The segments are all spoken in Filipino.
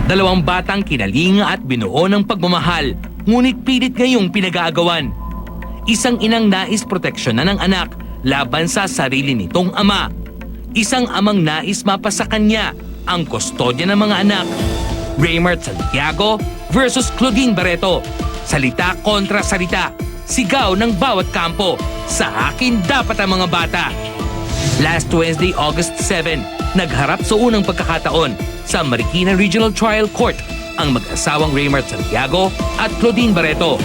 Dalawang batang kinalinga at binuo ng pagmamahal, ngunit pilit ngayong pinag-aagawan. Isang inang nais proteksyonan ng anak laban sa sarili nitong ama. Isang amang nais mapasa kanya ang kustodya ng mga anak. Raymart Santiago versus Claudine Barreto. Salita kontra salita. Sigaw ng bawat kampo. Sa akin dapat ang mga bata. Last Wednesday, August 7, nagharap sa unang pagkakataon sa Marikina Regional Trial Court ang mag-asawang Raymart Santiago at Claudine Barreto.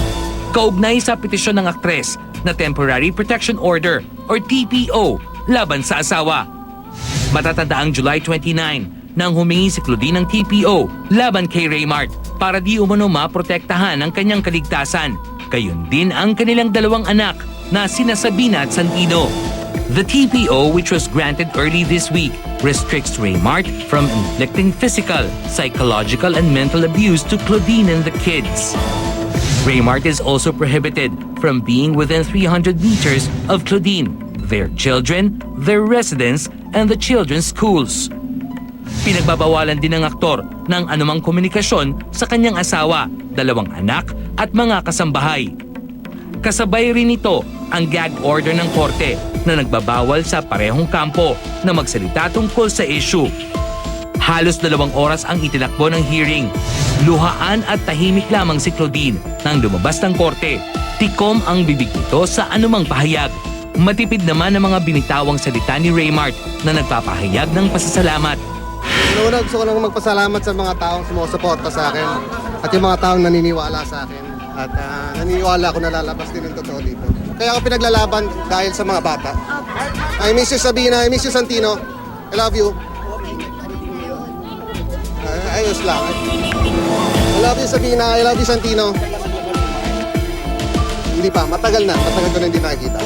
Kaugnay sa petisyon ng aktres na Temporary Protection Order or TPO laban sa asawa. Matatanda ang July 29 nang humingi si Claudine ng TPO laban kay Raymart para di umano maprotektahan ang kanyang kaligtasan. Gayon din ang kanilang dalawang anak na sina Sabina at Santino. The TPO, which was granted early this week, restricts Raymart from inflicting physical, psychological, and mental abuse to Claudine and the kids. Raymart is also prohibited from being within 300 meters of Claudine, their children, their residence, and the children's schools. Pinagbabawalan din ng aktor ng anumang komunikasyon sa kanyang asawa, dalawang anak, at mga kasambahay. Kasabay rin ito ang gag order ng korte na nagbabawal sa parehong kampo na magsalita tungkol sa issue. Halos 2 oras ang itinakbo ng hearing. Luhaan at tahimik lamang si Claudine nang lumabas ng korte. Tikom ang bibig nito sa anumang pahayag. Matipid naman ang mga binitawang salita ni Raymart na nagpapahayag ng pasasalamat. Una, gusto ko lang magpasalamat sa mga taong sumusuporta sa akin at yung mga taong naniniwala sa akin. At naniniwala ko na lalabas din yung totoo dito. Kaya ako pinaglalaban dahil sa mga bata. I miss you Sabina, I miss you Santino. I love you. Ayos lang. I love you Sabina, I love you Santino. Hindi pa, matagal ko na hindi nakikita.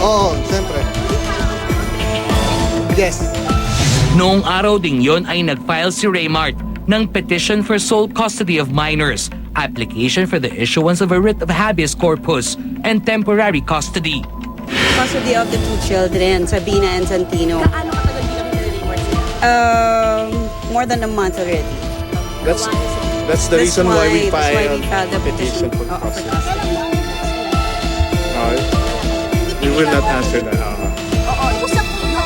Oo, siyempre. Yes. Noong araw ding yon ay nag-file si Raymart ng petition for sole custody of minors, application for the issuance of a writ of habeas corpus, and temporary custody. Custody of the 2 children, Sabina and Santino. Kaano katagal bilang ni-reward sila? More than a month already. That's the reason why we filed the petition for for custody. custody. We will not answer that. Oo, usap po yung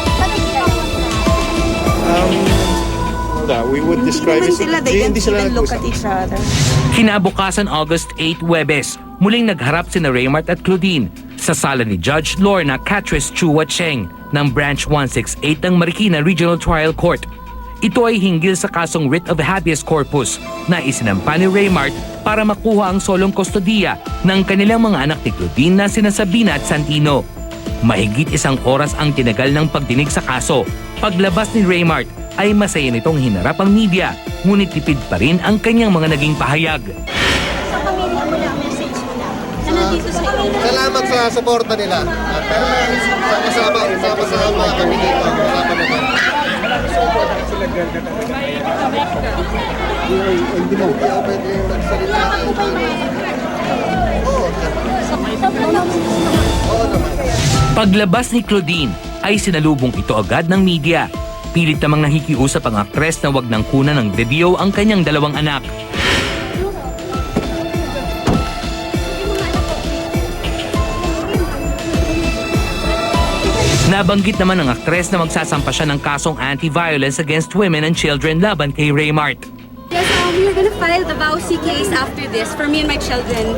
We would describe it. They can Hindi sila even look nag-usap. at each other. Kinabukasan August 8, Huwebes, muling nagharap sina Raymart at Claudine sa sala ni Judge Lorna Catres Chua Cheng ng Branch 168 ng Marikina Regional Trial Court. Ito ay hinggil sa kasong writ of habeas corpus na isinampa ni Raymart para makuha ang solong kustodiya ng kanilang mga anak ni Claudine na sina Sabina at Santino. Mahigit 1 oras ang tinagal ng pagdinig sa kaso. Paglabas ni Raymart ay masaya nitong hinarap ang media, ngunit tipid pa rin ang kanyang mga naging pahayag. Sa pamilya mo lang, message mo lang. Na nandito sa iyo. Salamat sa suporta nila. Pero sama-sama kami dito. Hindi mo pwede magsalita. Oo naman. Paglabas ni Claudine ay sinalubong ito agad ng media. Pilit namang nakikiusap ang aktres na wag nang kunan ng video ang kanyang dalawang anak. Nabanggit naman ng aktres na magsasampa siya ng kasong anti-violence against women and children laban kay Raymart. Yes, we're gonna file the VAUSI case after this for me and my children.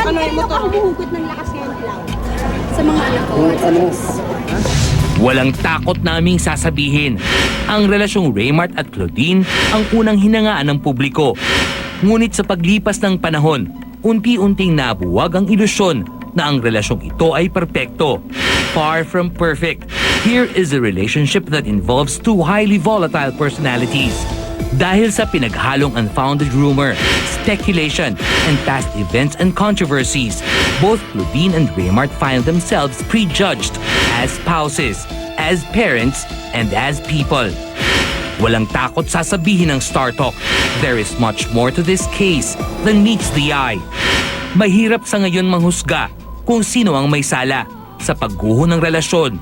Kanino ka humuhugot ng lakas ngayon, Clau? Sa mga anak ko. Walang takot naming sasabihin. Ang relasyong Raymart at Claudine ang unang hinangaan ng publiko. Ngunit sa paglipas ng panahon, unti-unting nabuwag ang ilusyon na ang relasyong ito ay perpekto. Far from perfect. Here is a relationship that involves 2 highly volatile personalities. Dahil sa pinaghalong unfounded rumor, speculation, and past events and controversies, both Claudine and Raymart find themselves prejudged as spouses, as parents, and as people. Walang takot sasabihin ng Star Talk. There is much more to this case than meets the eye. Mahirap sa ngayon manghusga kung sino ang may sala sa pagguho ng relasyon.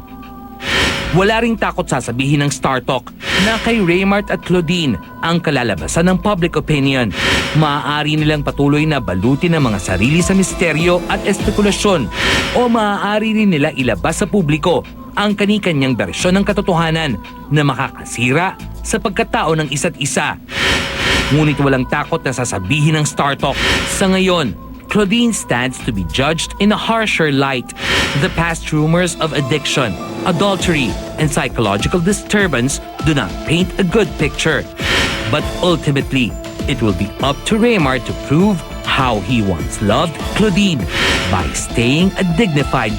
Wala ring takot sasabihin ng Star Talk na kay Raymart at Claudine ang kalalabasan ng public opinion. Maaari nilang patuloy na balutin ang mga sarili sa misteryo at espekulasyon o maaari rin nila ilabas sa publiko ang kani-kanyang bersyon ng katotohanan na makakasira sa pagkatao ng isa't isa. Ngunit walang takot na sasabihin ng Star Talk. Sa ngayon, Claudine stands to be judged in a harsher light. The past rumors of addiction, adultery, and psychological disturbance do not paint a good picture. But ultimately, it will be up to Raymart to prove how he once loved Claudine by staying a dignified